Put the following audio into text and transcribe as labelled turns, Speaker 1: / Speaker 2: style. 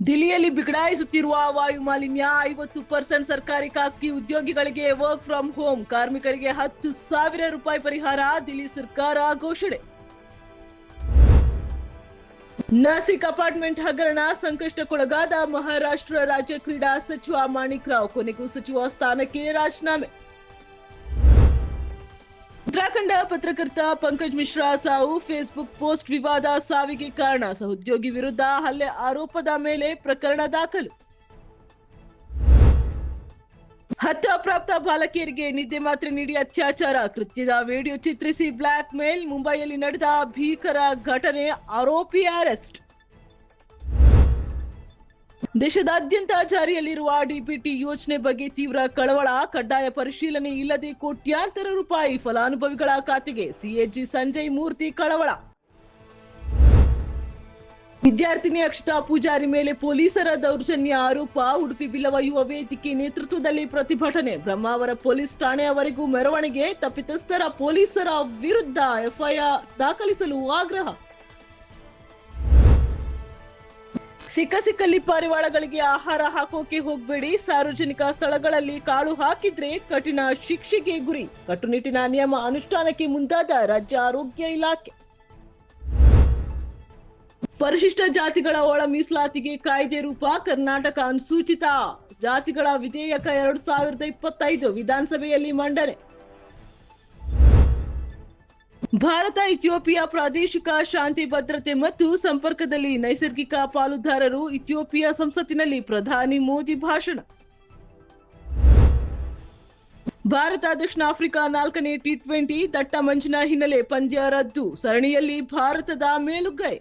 Speaker 1: ದಿಲ್ಲಿಯಲ್ಲಿ ಬಿಗಡಾಯಿಸುತ್ತಿರುವ ವಾಯು ಮಾಲಿನ್ಯ 50% ಸರ್ಕಾರಿ ಖಾಸಗಿ ಉದ್ಯೋಗಿಗಳಿಗೆ ವರ್ಕ್ ಫ್ರಮ್ ಹೋಮ್, ಕಾರ್ಮಿಕರಿಗೆ 10,000 ರೂಪಾಯಿ ಪರಿಹಾರ, ದಿಲ್ಲಿ ಸರ್ಕಾರ ಘೋಷಣೆ. ನಾಸಿಕ್ ಅಪಾರ್ಟ್ಮೆಂಟ್ ಹಗರಣ ಸಂಕಷ್ಟಕ್ಕೊಳಗಾದ ಮಹಾರಾಷ್ಟ್ರ ರಾಜ್ಯ ಕ್ರೀಡಾ ಸಚಿವ ಮಾಣಿಕ್ ರಾವ್ ಕೊನೆಗೂ ಸಚಿವ ಸ್ಥಾನಕ್ಕೆ ರಾಜೀನಾಮೆ. ಉತ್ತರಾಖಂಡ ಪತ್ರಕರ್ತ ಪಂಕಜ್ ಮಿಶ್ರಾ ಸಾವು, ಫೇಸ್ಬುಕ್ ಪೋಸ್ಟ್ ವಿವಾದ ಸಾವಿಗೆ ಕಾರಣ, ಸಹೋದ್ಯೋಗಿ ವಿರುದ್ಧ ಹಲ್ಲೆ ಆರೋಪದ ಮೇಲೆ ಪ್ರಕರಣ ದಾಖಲು. 10 ಅಪ್ರಾಪ್ತ ಬಾಲಕಿಯರಿಗೆ ನಿದ್ದೆ ಮಾತ್ರೆ ನೀಡಿ ಅತ್ಯಾಚಾರ, ಕೃತ್ಯದ ವಿಡಿಯೋ ಚಿತ್ರಿಸಿ ಬ್ಲಾಕ್ ಮೇಲ್, ಮುಂಬೈಯಲ್ಲಿ ನಡೆದ ಭೀಕರ ಘಟನೆ, ಆರೋಪಿ ಅರೆಸ್ಟ್. ದೇಶದಾದ್ಯಂತ ಜಾರಿಯಲ್ಲಿರುವ ಡಿಬಿಟಿ ಯೋಜನೆ ಬಗ್ಗೆ ತೀವ್ರ ಕಳವಳ, ಕಡ್ಡಾಯ ಪರಿಶೀಲನೆ ಇಲ್ಲದೆ ಕೋಟ್ಯಾಂತರ ರೂಪಾಯಿ ಫಲಾನುಭವಿಗಳ ಖಾತೆಗೆ, ಸಿಎಜಿ ಸಂಜಯ್ ಮೂರ್ತಿ ಕಳವಳ. ವಿದ್ಯಾರ್ಥಿನಿ ಅಕ್ಷತಾ ಪೂಜಾರಿ ಮೇಲೆ ಪೊಲೀಸರ ದೌರ್ಜನ್ಯ ಆರೋಪ, ಉಡುಪಿ ಬಿಲ್ಲವ ಯುವ ವೇದಿಕೆ ನೇತೃತ್ವದಲ್ಲಿ ಪ್ರತಿಭಟನೆ, ಬ್ರಹ್ಮಾವರ ಪೊಲೀಸ್ ಠಾಣೆಯವರೆಗೂ ಮೆರವಣಿಗೆ, ತಪ್ಪಿತಸ್ಥರ ಪೊಲೀಸರ ವಿರುದ್ಧ ಎಫ್ಐಆರ್ ದಾಖಲಿಸಲು ಆಗ್ರಹ. ಸಿಕ್ಕಲ್ಲಿ ಪಾರಿವಾಳಗಳಿಗೆ ಆಹಾರ ಹಾಕೋಕೆ ಹೋಗಬೇಡಿ, ಸಾರ್ವಜನಿಕ ಸ್ಥಳಗಳಲ್ಲಿ ಕಾಳು ಹಾಕಿದ್ರೆ ಕಠಿಣ ಶಿಕ್ಷೆಗೆ ಗುರಿ, ಕಟ್ಟುನಿಟ್ಟಿನ ನಿಯಮ ಅನುಷ್ಠಾನಕ್ಕೆ ಮುಂದಾದ ರಾಜ್ಯ ಆರೋಗ್ಯ ಇಲಾಖೆ. ಪರಿಶಿಷ್ಟ ಜಾತಿಗಳ ಒಳ ಮೀಸಲಾತಿಗೆ ಕಾಯ್ದೆ ರೂಪ, ಕರ್ನಾಟಕ ಅನುಸೂಚಿತ ಜಾತಿಗಳ ವಿಧೇಯಕ 2025 ವಿಧಾನಸಭೆಯಲ್ಲಿ ಮಂಡನೆ. ಭಾರತ ಇಥಿಯೋಪಿಯಾ ಪ್ರಾದೇಶಿಕ ಶಾಂತಿ ಭದ್ರತೆ ಮತ್ತು ಸಂಪರ್ಕದಲ್ಲಿ ನೈಸರ್ಗಿಕ ಪಾಲುದಾರರು, ಇಥಿಯೋಪಿಯಾ ಸಂಸತ್ತಿನಲ್ಲಿ ಪ್ರಧಾನಿ ಮೋದಿ ಭಾಷಣ. ಭಾರತ ದಕ್ಷಿಣ ಆಫ್ರಿಕಾ 4ನೇ T20 ದಟ್ಟ ಮಂಜಿನ ಹಿನ್ನೆಲೆ ಪಂದ್ಯ ರದ್ದು, ಸರಣಿಯಲ್ಲಿ ಭಾರತದ ಮೇಲುಗೈ.